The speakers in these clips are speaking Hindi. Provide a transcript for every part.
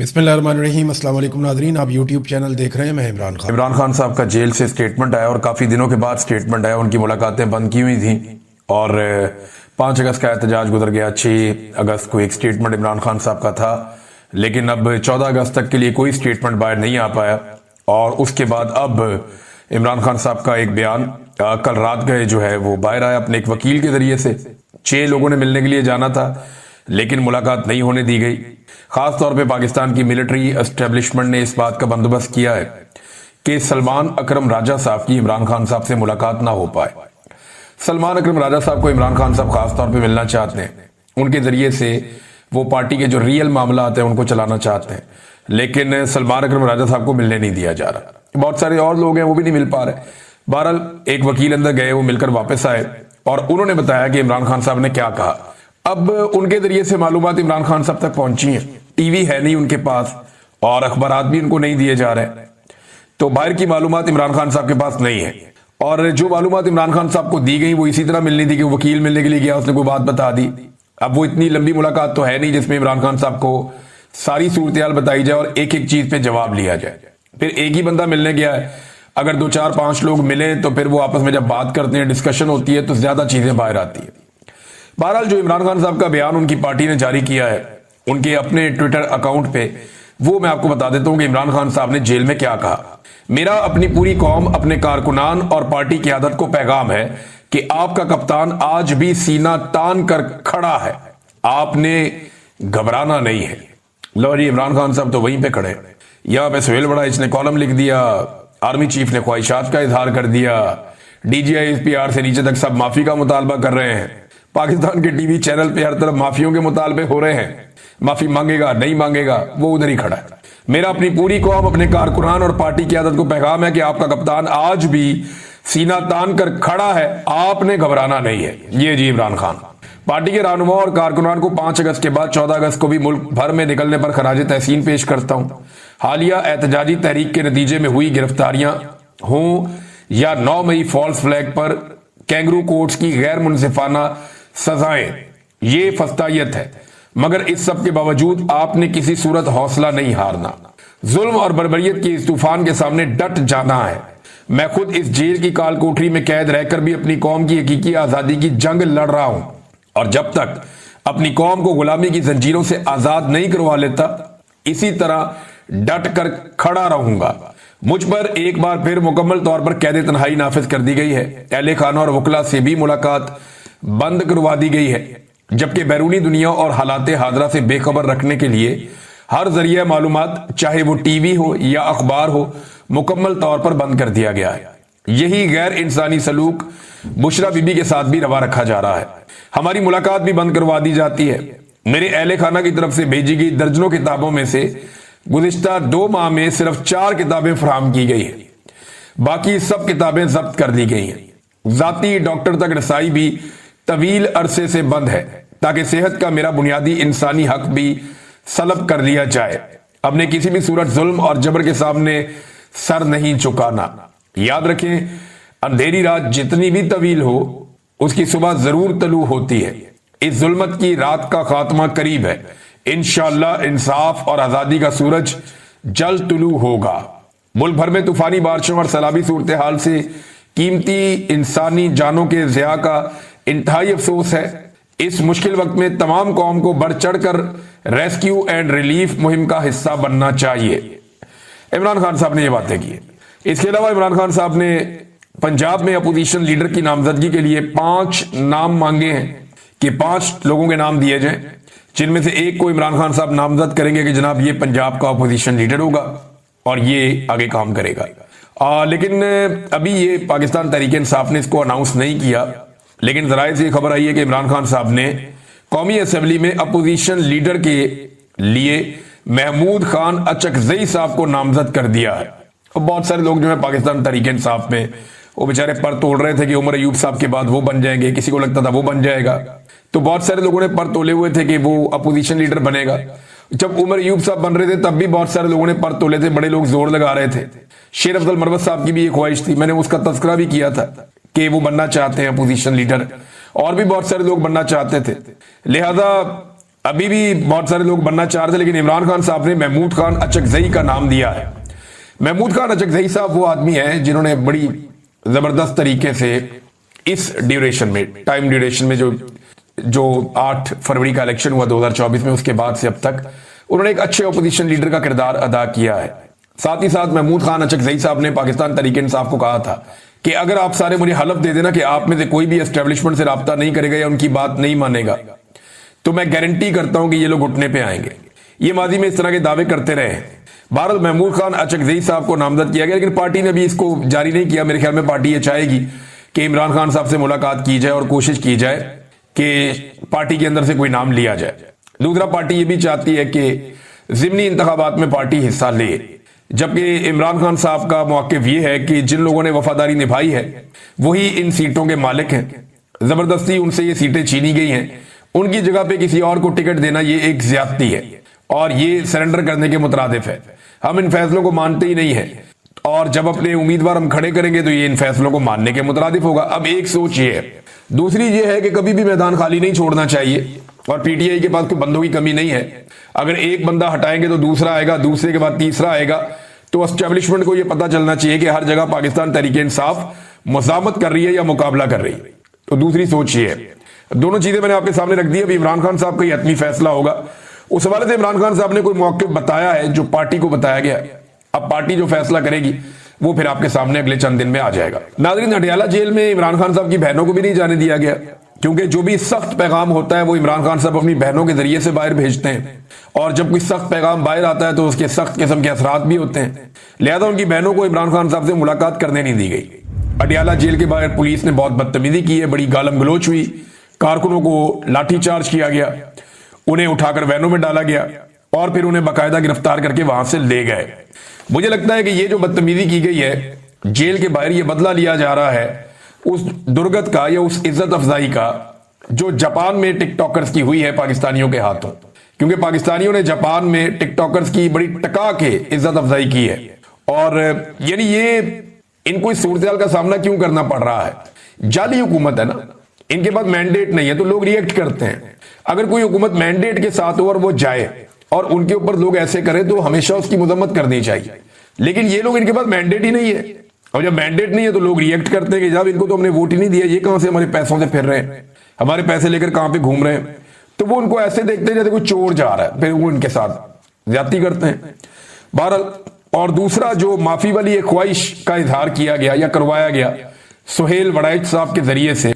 बिस्मिल्लाहिर्रहमानिर्रहीम। अस्सलाम वालेकुम नाज़रीन, आप यूट्यूब चैनल देख रहे हैं। मैं इमरान खान साहब का जेल से स्टेटमेंट आया और काफ़ी दिनों के बाद स्टेटमेंट आया। उनकी मुलाकातें बंद की हुई थी और 5 अगस्त का एहतजाज गुजर गया। 6 अगस्त को एक स्टेटमेंट इमरान खान साहब का था, लेकिन अब 14 अगस्त तक के लिए कोई स्टेटमेंट बाहर नहीं आ पाया। और उसके बाद अब इमरान खान साहब का एक बयान कल रात गए जो है वो बाहर आया अपने एक वकील के जरिए से। 6 लोगों ने मिलने के लिए जाना था, लेकिन मुलाकात नहीं होने दी गई। खास तौर पे पाकिस्तान की मिलिट्री एस्टेब्लिशमेंट ने इस बात का बंदोबस्त किया है कि सलमान अकरम राजा साहब की इमरान खान साहब से मुलाकात ना हो पाए। सलमान अकरम राजा साहब को इमरान खान साहब खास तौर पे मिलना चाहते हैं। उनके जरिए से वो पार्टी के जो रियल मामला आते हैं उनको चलाना चाहते हैं, लेकिन सलमान अकरम राजा साहब को मिलने नहीं दिया जा रहा। बहुत सारे और लोग हैं वो भी नहीं मिल पा रहे। बहरहाल एक वकील अंदर गए, वो मिलकर वापस आए और उन्होंने बताया कि इमरान खान साहब ने क्या कहा। अब उनके जरिए से मालूमात इमरान खान साहब तक पहुंची हैं। टीवी है नहीं उनके पास और अखबारात भी उनको नहीं दिए जा रहे, तो बाहर की मालूमात इमरान खान साहब के पास नहीं है। और जो मालूमात इमरान खान साहब को दी गई वो इसी तरह मिलनी थी कि वकील मिलने के लिए गया, उसने कोई बात बता दी। अब वो इतनी लंबी मुलाकात तो है नहीं जिसमें इमरान खान साहब को सारी सूरत बताई जाए और एक एक चीज पे जवाब लिया जाए। फिर एक ही बंदा मिलने गया है, अगर 2 4 5 लोग मिले तो फिर वो आपस में जब बात करते हैं, डिस्कशन होती है, तो ज्यादा चीजें बाहर आती है। बहरहाल जो इमरान खान साहब का बयान उनकी पार्टी ने जारी किया है उनके अपने ट्विटर अकाउंट पे, वो मैं आपको बता देता हूं कि इमरान खान साहब ने जेल में क्या कहा। मेरा अपनी पूरी कौम, अपने कारकुनान और पार्टी की आदत को पैगाम है कि आपका कप्तान आज भी सीना तान कर खड़ा है, आपने घबराना नहीं है। लो जी, इमरान खान साहब तो वहीं पे खड़े। यहां पे सुहेल बड़ा इसने कॉलम लिख दिया, आर्मी चीफ ने ख्वाहिशात का इजहार कर दिया, डीजीआई एसपीआर से नीचे तक सब माफी का मुतालबा कर रहे हैं। पाकिस्तान के टीवी चैनल पे हर तरफ माफियों के मुतालबे हो रहे हैं। माफी मांगेगा नहीं मांगेगा वो उधर ही खड़ा है। मेरा अपनी पूरी कौम, अपने कारकुनान और पार्टी की आदत को पैगाम है कि आपका कप्तान आज भी सीना तान कर खड़ा है, आपने घबराना नहीं है। ये जी इमरान खान। पार्टी के रहनुमा और कारकुनान को 5 अगस्त के बाद 14 अगस्त को भी मुल्क भर में निकलने पर खराज तहसीन पेश करता हूं। हालिया एहतजाजी तहरीक के नतीजे में हुई गिरफ्तारियां हों या 9 मई फॉल्स फ्लैग पर कैंगरू कोर्ट्स की गैर मुनसिफाना सजाएं, ये फस्तायत है। मगर इस सब के बावजूद आपने किसी सूरत हौसला नहीं हारना। जुल्म और बर्बरियत के इस तूफान के सामने डट जाना है। मैं खुद इस जेल की काल कोठरी में कैद रहकर भी अपनी कौम की हकीकी आजादी की जंग लड़ रहा हूं, और जब तक अपनी कौम को गुलामी की जंजीरों से आजाद नहीं करवा लेता, इसी तरह डट कर खड़ा रहूंगा। मुझ पर एक बार फिर मुकम्मल तौर पर कैद तन्हाई नाफिज कर दी गई है। अहले खाना और वकला से भी मुलाकात बंद करवा दी गई है, जबकि बैरूनी दुनिया और हालात हादरा से बेखबर रखने के लिए हर जरिया मालूमात, चाहे वो टीवी हो या अखबार हो, मुकम्मल तौर पर बंद कर दिया गया है। यही गैर इंसानी सलूक बुशरा बीबी के साथ भी रवा रखा जा रहा है। हमारी मुलाकात भी बंद करवा दी जाती है। मेरे अहले खाना की तरफ से भेजी गई दर्जनों किताबों में से गुज़िश्ता 2 माह में सिर्फ 4 किताबें फराहम की गई है, बाकी सब किताबें जब्त कर ली गई हैं। जाती डॉक्टर तक रसाई भी तवील अरसे से बंद है, ताकि सेहत का मेरा बुनियादी इंसानी हक भी सलब कर लिया जाए। अपने किसी भी सूरत जुल्म और जबर के सामने सर नहीं झुकाना। याद रखें, अंधेरी रात जितनी भी तवील हो, उसकी सुबह जरूर तलू होती है। इस जुल्मत की रात का खात्मा करीब है। इंशाअल्लाह इंसाफ और आजादी का सूरज जल्द तुलू होगा। मुल्क भर में तूफानी बारिशों और सैलाबी सूरत हाल से कीमती इंसानी जानों के ज़िया का इंतहाई अफसोस है। इस मुश्किल वक्त में तमाम कौम को बढ़ चढ़कर रेस्क्यू एंड रिलीफ मुहिम का हिस्सा बनना चाहिए। इमरान खान साहब ने ये बातें की। इसके अलावा इमरान खान साहब ने पंजाब में अपोजिशन लीडर की नामजदगी के लिए 5 नाम मांगे हैं कि 5 लोगों के नाम दिए जाएं, जिनमें से एक को इमरान खान साहब नामजद करेंगे कि जनाब ये पंजाब का अपोजिशन लीडर होगा और ये आगे काम करेगा। लेकिन अभी ये पाकिस्तान तहरीक इंसाफ ने इसको अनाउंस नहीं किया, लेकिन जराए से खबर आई है कि इमरान खान साहब ने कौमी असेंबली में अपोजिशन लीडर के लिए महमूद खान अचकजई साहब को नामजद कर दिया है। और बहुत सारे लोग जो है पाकिस्तान तहरीक इंसाफ में वो बेचारे पर तोड़ रहे थे कि उमर अयूब साहब के बाद वो बन जाएंगे, किसी को लगता था वो बन जाएगा, तो बहुत सारे लोगों ने पर तोले हुए थे कि वो अपोजिशन लीडर बनेगा। जब उमर अयूब साहब बन रहे थे तब भी बहुत सारे लोगों ने पर तोले थे, बड़े लोग जोर लगा रहे थे। शेर अफजल मरवत साहब की भी एक ख्वाहिश थी, मैंने उसका तस्करा भी किया था कि वो बनना चाहते हैं अपोजिशन लीडर, और भी बहुत सारे लोग बनना चाहते थे। लिहाजा अभी भी बहुत सारे लोग बनना चाह रहे थे, लेकिन इमरान खान साहब ने महमूद खान अचकजई का नाम दिया है। महमूद खान अचकजई साहब वो आदमी है जिन्होंने बड़ी जबरदस्त तरीके से इस ड्यूरेशन में, टाइम ड्यूरेशन में, जो 8 फरवरी का इलेक्शन हुआ 2024 में, उसके बाद से अब तक उन्होंने एक अच्छे अपोजिशन लीडर का किरदार अदा किया है। साथ ही साथ महमूद खान अचकजई साहब ने पाकिस्तान तहरीक इंसाफ को कहा था कि अगर आप सारे मुझे हलफ दे देना कि आप में से कोई भी एस्टेब्लिशमेंट से राब्ता नहीं करेगा या उनकी बात नहीं मानेगा, तो मैं गारंटी करता हूं कि ये लोग घुटने पे आएंगे। ये माजी में इस तरह के दावे करते रहे। बहरहाल महमूद खान अचकजई साहब को नामजद किया गया, लेकिन पार्टी ने अभी इसको जारी नहीं किया। मेरे ख्याल में पार्टी ये चाहेगी कि इमरान खान साहब से मुलाकात की जाए और कोशिश की जाए कि पार्टी के अंदर से कोई नाम लिया जाए। दूसरा, पार्टी ये भी चाहती है कि ज़िमनी इंतखाबात में पार्टी हिस्सा ले, जबकि इमरान खान साहब का मौक़िफ़ ये है कि जिन लोगों ने वफादारी निभाई है वही इन सीटों के मालिक हैं। जबरदस्ती उनसे ये सीटें छीनी गई हैं, उनकी जगह पे किसी और को टिकट देना ये एक ज्यादती है और ये सरेंडर करने के मुतरादिफ है। हम इन फैसलों को मानते ही नहीं है, और जब अपने उम्मीदवार हम खड़े करेंगे तो ये इन फैसलों को मानने के मुतरादिफ होगा। अब एक सोच ये है। दूसरी ये है कि कभी भी मैदान खाली नहीं छोड़ना चाहिए, और पीटीआई के पास कोई बंदों की कमी नहीं है। अगर एक बंदा हटाएंगे तो दूसरा आएगा, दूसरे के बाद तीसरा आएगा। तो एस्टेब्लिशमेंट को यह पता चलना चाहिए कि हर जगह पाकिस्तान तहरीक इंसाफ मुज़ामत कर रही है या मुकाबला कर रही है। तो दूसरी सोच ये है। दोनों चीजें मैंने आपके सामने रख दी। अभी इमरान खान साहब का ये हतमी फैसला होगा, उस हवाले से इमरान खान साहब ने कोई मौक़िफ़ बताया है जो पार्टी को बताया गया है। अब पार्टी जो फैसला करेगी वो फिर आपके सामने अगले चंद दिन में आ जाएगा। नाज़रीन, अडियाला जेल में इमरान खान साहब की बहनों को भी नहीं जाने दिया गया, क्योंकि जो भी सख्त पैगाम होता है वो इमरान खान साहब अपनी बहनों के जरिए से बाहर भेजते हैं, और जब कोई सख्त पैगाम बाहर आता है तो उसके सख्त किस्म के असरात भी होते हैं। लिहाजा उनकी बहनों को इमरान खान साहब से मुलाकात करने नहीं दी गई। अडियाला जेल के बाहर पुलिस ने बहुत बदतमीजी की है, बड़ी गालम गलोच हुई, कारकुनों को लाठीचार्ज किया गया, उन्हें उठाकर वैनों में डाला गया और फिर उन्हें बाकायदा गिरफ्तार करके वहां से ले गए। मुझे लगता है कि ये जो बदतमीजी की गई है जेल के बाहर, ये बदला लिया जा रहा है उस दुर्गत का या उस इज्जत अफजाई का जो जापान में टिकटॉकर्स की हुई है पाकिस्तानियों के हाथों। क्योंकि पाकिस्तानियों ने जापान में टिकटॉकर्स की बड़ी टका के इज्जत अफजाई की है, और यानी ये इनको इस सूरत का सामना क्यों करना पड़ रहा है? जाली हुकूमत है ना, इनके पास मैंडेट नहीं है तो लोग रिएक्ट करते हैं। अगर कोई हुकूमत मैंडेट के साथ हो और वो जाए और उनके ऊपर लोग ऐसे करें तो हमेशा उसकी मजम्मत करनी चाहिए। लेकिन ये लोग, इनके पास मैंडेट ही नहीं है, और जब मैंडेट नहीं है तो लोग रिएक्ट करते हैं कि जब इनको तो हमने वोट ही नहीं दिया, ये कहां से हमारे पैसों से फिर रहे हैं, हमारे पैसे लेकर कहां पे घूम रहे हैं। तो वो उनको ऐसे देखते हैं जैसे कोई चोर जा रहा है, फिर वो इनके साथ ज्यादती करते हैं। बहरहाल, और दूसरा जो माफी वाली एक ख्वाहिश का इजहार किया गया या करवाया गया सुहेल वड़ाइच साहब के जरिए से।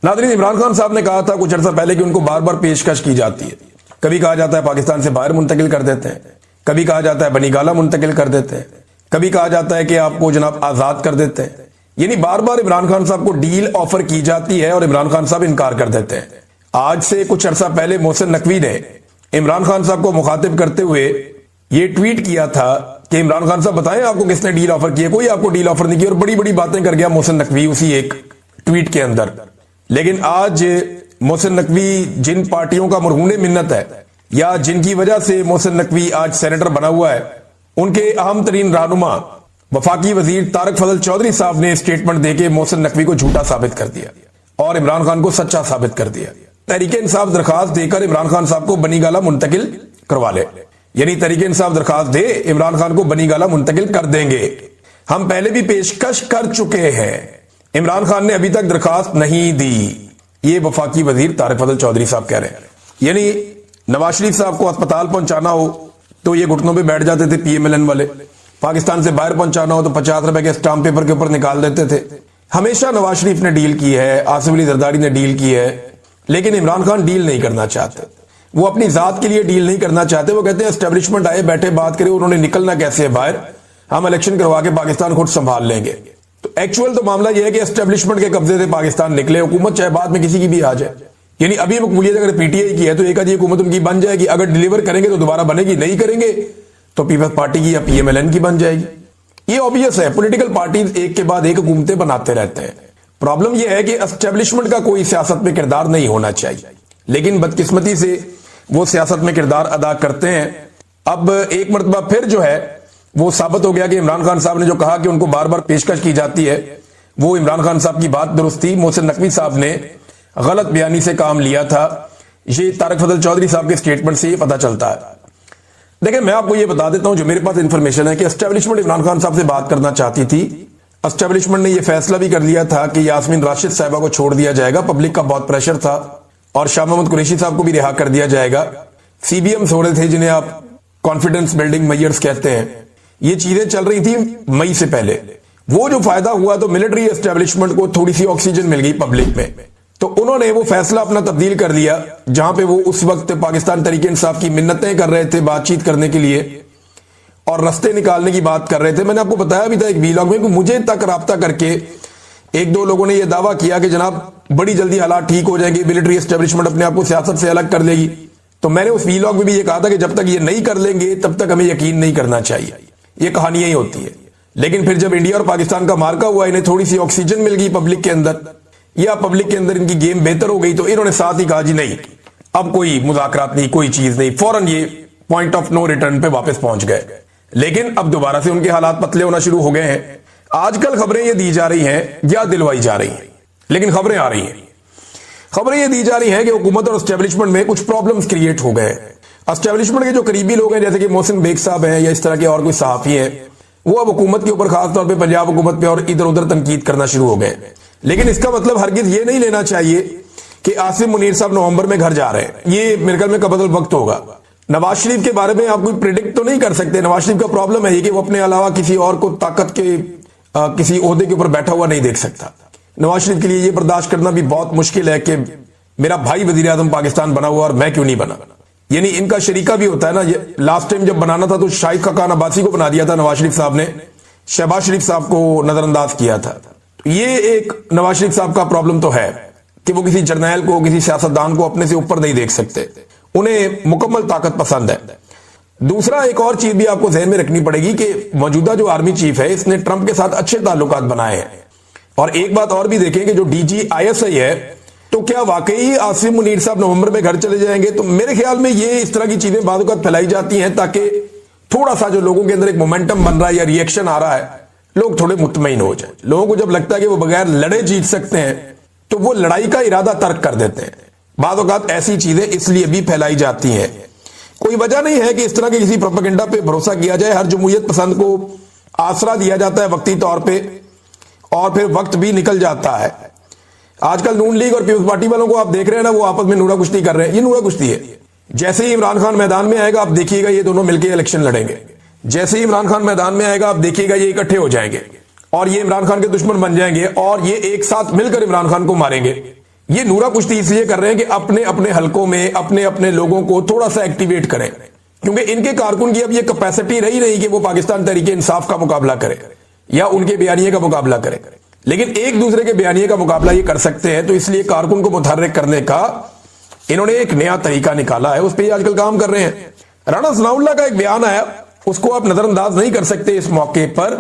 नाज़रीन, इमरान खान साहब ने कहा था कुछ अर्सा पहले कि उनको बार बार पेशकश की जाती है। कभी कहा जाता है पाकिस्तान से बाहर मुंतकिल कर देते हैं, कभी कहा जाता है बनीगाला मुंतकिल कर देते हैं, कभी कहा जाता है कि आपको जनाब आजाद कर देते हैं। यानी बार बार इमरान खान साहब को डील ऑफर की जाती है और इमरान खान साहब इनकार कर देते हैं। आज से कुछ अर्सा पहले मोहसिन नकवी ने इमरान खान साहब को मुखातिब करते हुए ये ट्वीट किया था कि इमरान खान साहब बताएं आपको किसने डील ऑफर की है। कोई आपको डील ऑफर नहीं की, और बड़ी बड़ी बातें कर गया मोहसिन नकवी उसी एक ट्वीट के अंदर। लेकिन आज मोहसिन नकवी जिन पार्टियों का मरहून मिन्नत है या जिनकी वजह से मोहसिन नकवी आज सेनेटर बना हुआ है, उनके अहम तरीन रहनुमा वफाकी वजीर तारक फजल चौधरी साहब ने स्टेटमेंट देके मोहसिन नकवी को झूठा साबित कर दिया और इमरान खान को सच्चा साबित कर दिया। तहरीक इंसाफ दरखास्त देकर इमरान खान साहब को बनीगाला मुंतकिल करवा ले, यानी तहरीक इंसाफ दरखास्त दे, इमरान खान को बनीगाला मुंतकिल कर देंगे। हम पहले भी पेशकश कर चुके हैं, इमरान खान ने अभी तक दरखास्त नहीं दी। ये वफाकी वजीर तारक फजल चौधरी साहब कह रहे हैं। यानी नवाज शरीफ साहब को अस्पताल पहुंचाना हो तो ये घुटनों पे बैठ जाते थे पीएमएलएन वाले, पाकिस्तान से बाहर पहुंचाना हो तो 50 रुपए के स्टाम्प पेपर के ऊपर निकाल देते थे। हमेशा नवाज शरीफ ने डील की है, आसिफ अली जरदारी ने डील की है, लेकिन इमरान खान डील नहीं करना चाहते। वो अपनी जात के लिए डील नहीं करना चाहते। वो कहते हैं एस्टेब्लिशमेंट आए बैठे बात करे, उन्होंने निकलना कैसे है बाहर, हम इलेक्शन करवा के पाकिस्तान खुद संभाल लेंगे। तो एक्चुअल तो मामला यह है कि एस्टेब्लिशमेंट के कब्जे से पाकिस्तान निकले, हुकूमत चाहे बाद में किसी की भी आ जाए। यानी अभी मकबूलियत अगर पीटीआई की है तो एक आधी हुकूमत उनकी बन जाएगी, अगर डिलीवर करेंगे तो दोबारा बनेगी, नहीं करेंगे तो पीपल्स पार्टी की या पीएमएलएन की बन जाएगी। ये ऑब्वियस है, पॉलिटिकल पार्टीज एक के बाद एक हुकूमतें बनाते रहते हैं। प्रॉब्लम यह है कि एस्टेब्लिशमेंट का कोई सियासत में किरदार नहीं होना चाहिए, लेकिन बदकिस्मती से वो सियासत में किरदार अदा करते हैं। अब एक मरतबा फिर जो है वो साबित हो गया कि इमरान खान साहब ने जो कहा कि उनको बार बार पेशकश की जाती है, वो इमरान खान साहब की बात दुरुस्त थी। मोहसिन नकवी साहब ने गलत बयानी से काम लिया था। ये तारक फजल चौधरी साहब के स्टेटमेंट से ये पता चलता है। देखिए, मैं आपको ये बता देता हूं जो मेरे पास इंफॉर्मेशन है कि एस्टेब्लिशमेंट इमरान खान साहब से बात करना चाहती थी। एस्टेब्लिशमेंट ने यह फैसला भी कर लिया था कि यास्मीन राशिद साहिबा को छोड़ दिया जाएगा, पब्लिक का बहुत प्रेशर था, और शाह मोहम्मद कुरैशी साहब को भी रिहा कर दिया जाएगा। सीबीएम हो रहे थे जिन्हें आप कॉन्फिडेंस बिल्डिंग मेजर्स कहते हैं। ये चीजें चल रही थी मई से पहले। वो जो फायदा हुआ तो मिलिट्री एस्टेब्लिशमेंट को थोड़ी सी ऑक्सीजन मिल गई पब्लिक में, तो उन्होंने वो फैसला अपना तब्दील कर लिया। जहां पे वो उस वक्त पाकिस्तान तहरीक इंसाफ की मिन्नतें कर रहे थे बातचीत करने के लिए और रास्ते निकालने की बात कर रहे थे। मैंने आपको बताया भी था एक वीलॉग में कि मुझे तक राब्ता करके एक दो लोगों ने यह दावा किया कि जनाब बड़ी जल्दी हालात ठीक हो जाएंगे, मिलिट्री एस्टेब्लिशमेंट अपने आप को सियासत से अलग कर लेगी। तो मैंने उस वीलॉग में भी ये कहा था कि जब तक ये नहीं कर लेंगे तब तक हमें यकीन नहीं करना चाहिए। ये कहानियां ही होती है। लेकिन फिर जब इंडिया और पाकिस्तान का मार्का हुआ, इन्हें थोड़ी सी ऑक्सीजन मिल गई पब्लिक के अंदर, या पब्लिक के अंदर इनकी गेम बेहतर हो गई, तो इन्होंने साथ ही कहा जी नहीं, अब कोई मुज़ाकरात नहीं, कोई चीज नहीं, फौरन ये पॉइंट ऑफ नो रिटर्न पे वापस पहुंच गए। लेकिन अब दोबारा से उनके हालात पतले होना शुरू हो गए हैं। आजकल खबरें ये दी जा रही हैं या दिलवाई जा रही हैं, लेकिन खबरें आ रही हैं। खबरें ये दी जा रही हैं कि हुकूमत और एस्टेब्लिशमेंट में कुछ प्रॉब्लम्स क्रिएट हो गए हैं। एस्टेब्लिशमेंट के जो करीबी लोग हैं जैसे कि मोहसिन बेग साहब हैं या इस तरह के और कोई सहाफी हैं, वो अब हुकूमत के ऊपर खासतौर पर पंजाब हुकूमत पे और इधर उधर तनकीद करना शुरू हो गए। लेकिन इसका मतलब हरगिज ये नहीं लेना चाहिए कि आसिम मुनीर साहब नवंबर में घर जा रहे हैं। ये मेरे ख्याल में कबल वक्त होगा। नवाज शरीफ के बारे में आप कोई प्रिडिक्ट तो नहीं कर सकते। नवाज शरीफ का प्रॉब्लम है कि वो अपने अलावा किसी और को ताकत के किसी ओहदे के ऊपर बैठा हुआ नहीं देख सकता। नवाज शरीफ के लिए ये बर्दाश्त करना भी बहुत मुश्किल है कि मेरा भाई वजीर आजम पाकिस्तान बना हुआ और मैं क्यों नहीं बना। यानी इनका शरीका भी होता है ना। ये लास्ट टाइम जब बनाना था तो शाहिद खाकान अब्बासी को बना दिया था नवाज शरीफ साहब ने, शहबाज शरीफ साहब को नजरअंदाज किया था। ये एक नवाज शरीफ साहब का प्रॉब्लम तो है कि वो किसी जर्नैल को, किसी सियासतदान को अपने से ऊपर नहीं देख सकते। उन्हें मुकम्मल ताकत पसंद है। दूसरा एक और चीज भी आपको ज़हन में रखनी पड़ेगी कि मौजूदा जो आर्मी चीफ है इसने ट्रंप के साथ अच्छे ताल्लुकात बनाए हैं। और एक बात और भी देखें कि जो डीजी आईएसआई है, तो क्या वाकई आसिम मुनीर साहब नवंबर में घर चले जाएंगे? तो मेरे ख्याल में ये इस तरह की चीजें बाद वक्त फैलाई जाती हैं ताकि थोड़ा सा जो लोगों के अंदर एक मोमेंटम बन रहा है या रिएक्शन आ रहा है, लोग थोड़े मुतमईन हो जाए। लोगों को जब लगता है कि वो बगैर लड़े जीत सकते हैं तो वो लड़ाई का इरादा तर्क कर देते हैं। बाद वक्त ऐसी चीजें इसलिए भी फैलाई जाती हैं। कोई वजह नहीं है कि इस तरह के किसी प्रोपेगेंडा पे भरोसा किया जाए। हर जमहूरियत पसंद को आसरा दिया जाता है वक्ती तौर पे और फिर वक्त भी निकल जाता है। आजकल नून लीग और पीपल्स पार्टी वालों को आप देख रहे हैं ना, वो आपस में नूरा कुश्ती कर रहे हैं। ये नूरा कुश्ती है। जैसे ही इमरान खान मैदान में आएगा आप देखिएगा ये दोनों मिलकर इलेक्शन लड़ेंगे। जैसे ही इमरान खान मैदान में आएगा आप देखिएगा ये इकट्ठे हो जाएंगे और ये इमरान खान के दुश्मन बन जाएंगे और ये एक साथ मिलकर इमरान खान को मारेंगे। ये नूरा कुश्ती इसलिए कर रहे हैं कि अपने अपने हलकों में अपने अपने लोगों को थोड़ा सा एक्टिवेट करें, क्योंकि इनके कारकुन की अब ये कैपेसिटी रही नहीं कि वो पाकिस्तान तहरीक इंसाफ का मुकाबला करे या उनके बयानिए का मुकाबला करे। लेकिन एक दूसरे के बयानिए का मुकाबला ये कर सकते हैं। तो इसलिए कारकुन को मुतहर्रिक करने का इन्होंने एक नया तरीका निकाला है, उस पर आजकल काम कर रहे हैं। राणा सनाउल्लाह का एक बयान आया, उसको आप नजरअंदाज नहीं कर सकते इस मौके पर,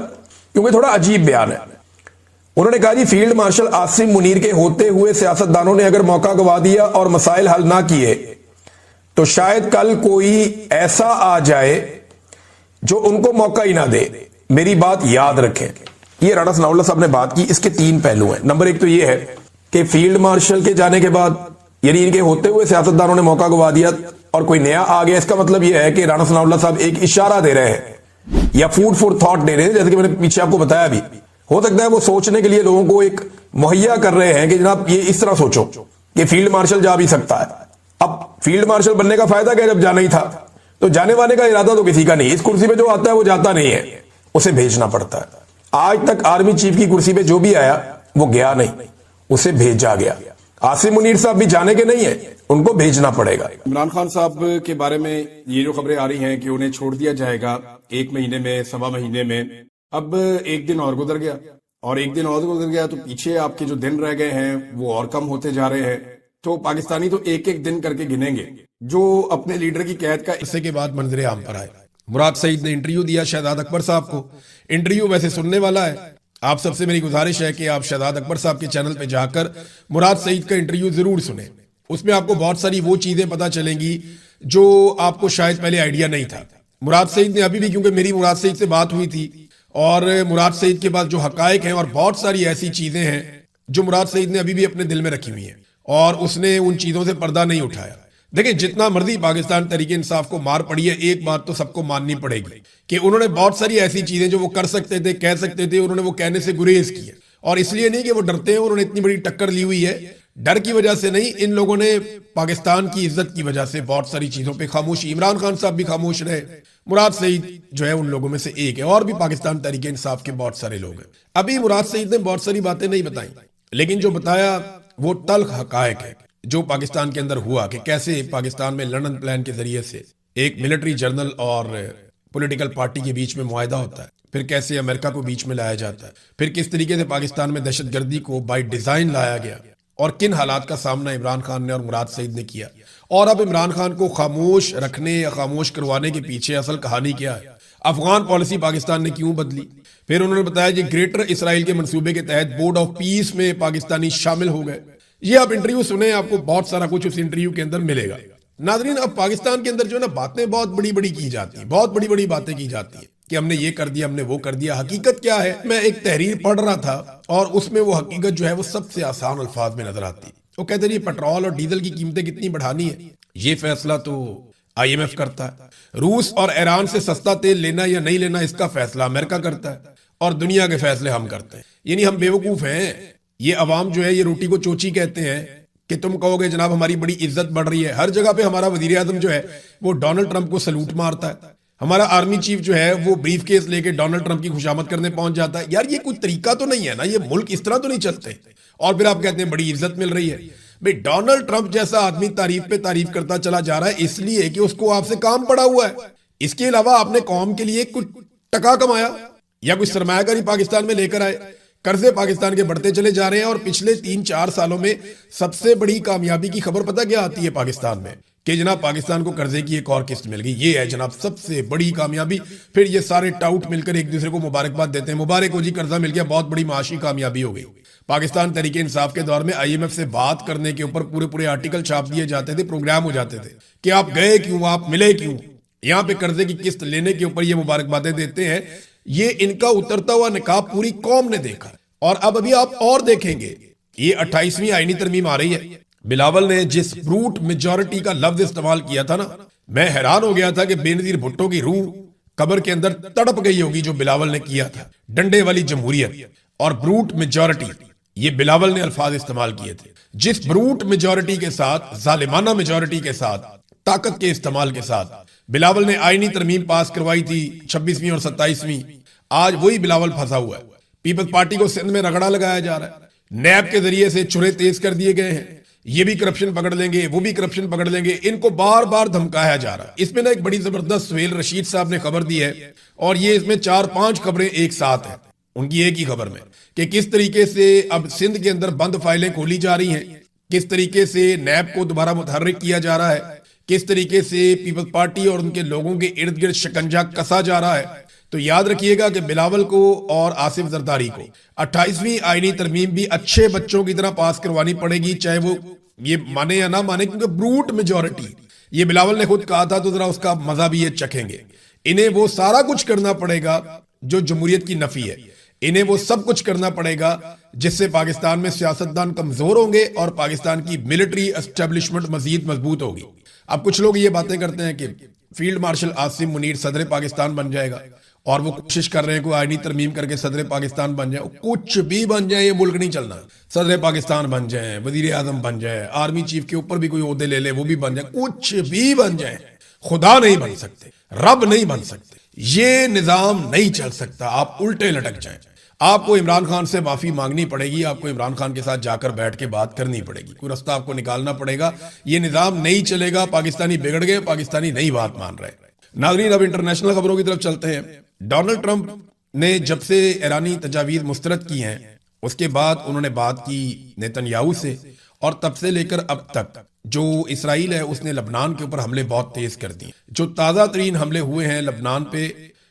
क्योंकि थोड़ा अजीब बयान है। उन्होंने कहा जी फील्ड मार्शल आसिम मुनीर के होते हुए सियासतदानों ने अगर मौका गवा दिया और मसाइल हल ना किए तो शायद कल कोई ऐसा आ जाए जो उनको मौका ही ना दे। मेरी बात याद रखें। ये राणा सनाउल्लाह साहब ने बात की। इसके तीन पहलू हैं। नंबर एक तो ये है कि फील्ड मार्शल के जाने के बाद यानी इनके होते हुए सियासतदानों ने मौका गवा दिया और कोई नया आ गया। इसका मतलब यह है कि राणा सनाउल्लाह साहब एक इशारा दे रहे हैं या फूड फॉर थॉट दे रहे हैं। जैसे कि मैंने पीछे आपको बताया भी, हो सकता है वो सोचने के लिए लोगों को एक मुहैया कर रहे हैं कि जनाब ये इस तरह सोचो कि फील्ड मार्शल जा भी सकता है। अब फील्ड मार्शल बनने का फायदा क्या, जब जाना ही था तो जाने वाने का इरादा तो किसी का नहीं। इस कुर्सी पे जो आता है वो जाता नहीं है, उसे भेजना पड़ता है। आज तक आर्मी चीफ की कुर्सी पे जो भी आया वो गया नहीं, उसे भेजा गया। आसिम मुनीर साहब भी जाने के नहीं है, उनको भेजना पड़ेगा। इमरान खान साहब के बारे में ये जो खबरें आ रही हैं कि उन्हें छोड़ दिया जाएगा 1 महीने में, 1.25 महीने में। अब एक दिन और गुजर गया और एक दिन और गुजर गया तो पीछे आपके जो दिन रह गए हैं वो और कम होते जा रहे हैं। तो पाकिस्तानी तो एक एक दिन करके गिनेंगे जो अपने लीडर की कैद का इससे के बाद मंजरे आम पर आए। मुराद सईद ने इंटरव्यू दिया शहजाद अकबर साहब को। इंटरव्यू वैसे सुनने वाला है। आप सबसे मेरी गुजारिश है कि आप शहजाद अकबर साहब के चैनल पे जाकर मुराद सईद का इंटरव्यू जरूर सुने। उसमें आपको बहुत सारी वो चीजें पता चलेंगी जो आपको शायद पहले आइडिया नहीं था। मुराद सईद ने अभी भी, क्योंकि मेरी मुराद सईद से बात हुई थी और मुराद सईद के पास जो हकायक हैं और बहुत सारी ऐसी चीजें हैं जो मुराद सईद ने अभी भी अपने दिल में रखी हुई हैं और उसने उन चीजों से पर्दा नहीं उठाया। देखिए, जितना मर्जी पाकिस्तान तहरीके इंसाफ को मार पड़ी है, एक बात तो सबको माननी पड़ेगी कि उन्होंने बहुत सारी ऐसी चीजें जो वो कर सकते थे, कह सकते थे, उन्होंने वो कहने से गुरेज किया। और इसलिए नहीं कि वो डरते हैं, उन्होंने इतनी बड़ी टक्कर ली हुई है, डर की वजह से नहीं, इन लोगों ने पाकिस्तान की इज्जत की वजह से बहुत सारी चीजों पे खामोशी, इमरान खान साहब भी खामोश रहे, मुराद सईद जो है उन लोगों में से एक है, और भी पाकिस्तान तहरीके इंसाफ के बहुत सारे लोग हैं। अभी मुराद सईद ने बहुत सारी बातें नहीं बताई, लेकिन जो बताया वो तल्ख हकायक है जो पाकिस्तान के अंदर हुआ, कि कैसे पाकिस्तान में लंदन प्लान के जरिए से एक मिलिट्री जर्नल और पॉलिटिकल पार्टी के बीच में मुआहदा होता है, फिर कैसे अमेरिका को बीच में लाया जाता है, फिर किस तरीके से पाकिस्तान में दहशतगर्दी को बाय डिजाइन लाया गया, और किन हालात का सामना इमरान खान ने और मुराद सईद ने किया। और अब इमरान खान को खामोश रखने या खामोश करवाने के पीछे असल कहानी क्या है, अफगान पॉलिसी पाकिस्तान ने क्यों बदली। फिर उन्होंने बताया कि ग्रेटर इसराइल के मंसूबे के तहत बोर्ड ऑफ पीस में पाकिस्तानी शामिल हो गए। ये आप इंटरव्यू सुने, आपको बहुत सारा कुछ उस इंटरव्यू के अंदर मिलेगा। नाजरीन, अब पाकिस्तान के अंदर जो है ना, बातें बहुत बड़ी बड़ी की जाती है, बहुत बड़ी बड़ी बातें की जाती है कि हमने ये कर दिया, हमने वो कर दिया। हकीकत क्या है, मैं एक तहरीर पढ़ रहा था और उसमें वो हकीकत जो है वो सबसे आसान अल्फाज में नजर आती है। वो कहते हैं पेट्रोल और डीजल की कीमतें कितनी बढ़ानी है, ये फैसला तो IMF करता है। रूस और ईरान से सस्ता तेल लेना या नहीं लेना, इसका फैसला अमेरिका करता है, और दुनिया के फैसले हम करते हैं। यानी हम बेवकूफ हैं। ये अवाम जो है ये रोटी को चोची कहते हैं कि तुम कहोगे जनाब हमारी बड़ी इज्जत बढ़ रही है। हर जगह पे हमारा वजीर आजम जो है वो डोनाल्ड ट्रंप को सलूट मारता है, हमारा आर्मी चीफ जो है वो ब्रीफ केस लेके डोनाल्ड ट्रंप की खुशामद करने पहुंच जाता है। यार ये कोई तरीका तो नहीं है ना, ये मुल्क इस तरह तो नहीं चलते। और फिर आप कहते हैं बड़ी इज्जत मिल रही है। भाई, डोनाल्ड ट्रंप जैसा आदमी तारीफ पे तारीफ करता चला जा रहा है इसलिए कि उसको आपसे काम पड़ा हुआ है। इसके अलावा आपने कौम के लिए कुछ टका कमाया या कुछ सरमायाकारी पाकिस्तान में लेकर आए। कर्जे पाकिस्तान के बढ़ते चले जा रहे हैं, और पिछले 3-4 सालों में सबसे बड़ी कामयाबी की खबर पता क्या आती है पाकिस्तान में, कि जनाब पाकिस्तान को कर्जे की एक और किस्त मिल गई। ये है जनाब सबसे बड़ी कामयाबी। फिर ये सारे टाउट मिलकर एक दूसरे को मुबारकबाद देते हैं, मुबारक हो जी, कर्जा मिल गया, बहुत बड़ी माशी कामयाबी हो गई। पाकिस्तान तहरीके इंसाफ के दौर में IMF से बात करने के ऊपर पूरे पूरे आर्टिकल छाप दिए जाते थे, प्रोग्राम हो जाते थे कि आप गए क्यों, आप मिले क्यों। यहाँ पे कर्जे की किस्त लेने के ऊपर ये मुबारकबादें देते हैं। ये इनका उतरता हुआ निकाब पूरी कौम ने देखा। और अब अभी आप और देखेंगे, ये 28वीं आईनी तरमीम आ रही है। बिलावल ने जिस ब्रूट मेजॉरिटी का लफ्ज इस्तेमाल किया था ना, मैं हैरान हो गया था कि बेनजीर भुट्टो की रूह कब्र के अंदर तड़प गई होगी जो बिलावल ने किया था। डंडे वाली जमहूरियत और ब्रूट मेजॉरिटी, ये बिलावल ने अल्फाज इस्तेमाल किए थे। जिस ब्रूट मेजॉरिटी के साथ, जालिमाना मेजॉरिटी के साथ, ताकत के इस्तेमाल के साथ बिलावल ने आईनी तरमीम पास करवाई थी 26वीं और 27वीं, आज वही बिलावल फंसा हुआ है। पीपल्स पार्टी को सिंध में रगड़ा लगाया जा रहा है, नैब के जरिए से चुरे तेज कर दिए गए हैं। ये भी करप्शन पकड़ लेंगे, वो भी करप्शन पकड़ लेंगे, इनको बार बार धमकाया जा रहा है। इसमें ना एक बड़ी जबरदस्त सुहेल रशीद साहब ने खबर दी है, और ये इसमें 4-5 खबरें एक साथ हैं उनकी एक ही खबर में, कि किस तरीके से अब सिंध के अंदर बंद फाइलें खोली जा रही हैं, किस तरीके से नैब को दोबारा मुतहर्रिक किया जा रहा है, किस तरीके से पीपल्स पार्टी और उनके लोगों के इर्द गिर्द शिकंजा कसा जा रहा है। तो याद रखिएगा कि बिलावल को और आसिफ जरदारी को 28वीं आईनी तरमीम भी अच्छे बच्चों की तरह पास करवानी पड़ेगी, चाहे वो ये माने या ना माने, क्योंकि ब्रूट मेजॉरिटी, ये बिलावल ने खुद कहा था, तो जरा उसका मजा भी ये चखेंगे। इन्हें वो सारा कुछ करना पड़ेगा जो जमहूरियत की नफी है, इन्हें वो सब कुछ करना पड़ेगा जिससे पाकिस्तान में सियासतदान कमजोर होंगे और पाकिस्तान की मिलिट्री एस्टेब्लिशमेंट मजीद मजबूत होगी। अब कुछ लोग ये बातें करते हैं कि फील्ड मार्शल आसिम मुनीर सदर पाकिस्तान बन जाएगा, और वो कोशिश कर रहे हैं कोई आईनी तरमीम करके सदर पाकिस्तान बन जाए। कुछ भी बन जाए, ये मुल्क नहीं चलना। सदर पाकिस्तान बन जाए, वजीर आजम बन जाए, आर्मी चीफ के ऊपर भी कोई ओहदे ले ले, वो भी बन जाए, कुछ भी बन जाए, खुदा नहीं बन सकते, रब नहीं बन सकते, ये निजाम नहीं चल सकता। आप उल्टे लटक जाए। आपको इमरान खान से माफी मांगनी पड़ेगी, आपको इमरान खान के साथ जाकर बैठ के बात करनी पड़ेगी, कोई रास्ता आपको निकालना पड़ेगा। ये निजाम नहीं चलेगा। पाकिस्तानी बिगड़ गए, पाकिस्तानी नहीं बात मान रहे। नाजरीन, अब इंटरनेशनल खबरों की तरफ चलते हैं। डोनाल्ड ट्रंप ने जब से ईरानी तजावीज़ मुस्तरद की हैं, उसके बाद उन्होंने बात की नेतन्याहू से, और तब से लेकर अब तक जो इसराइल है उसने लबनान के ऊपर हमले बहुत तेज कर दिए। जो ताज़ा तरीन हमले हुए हैं लबनान पे,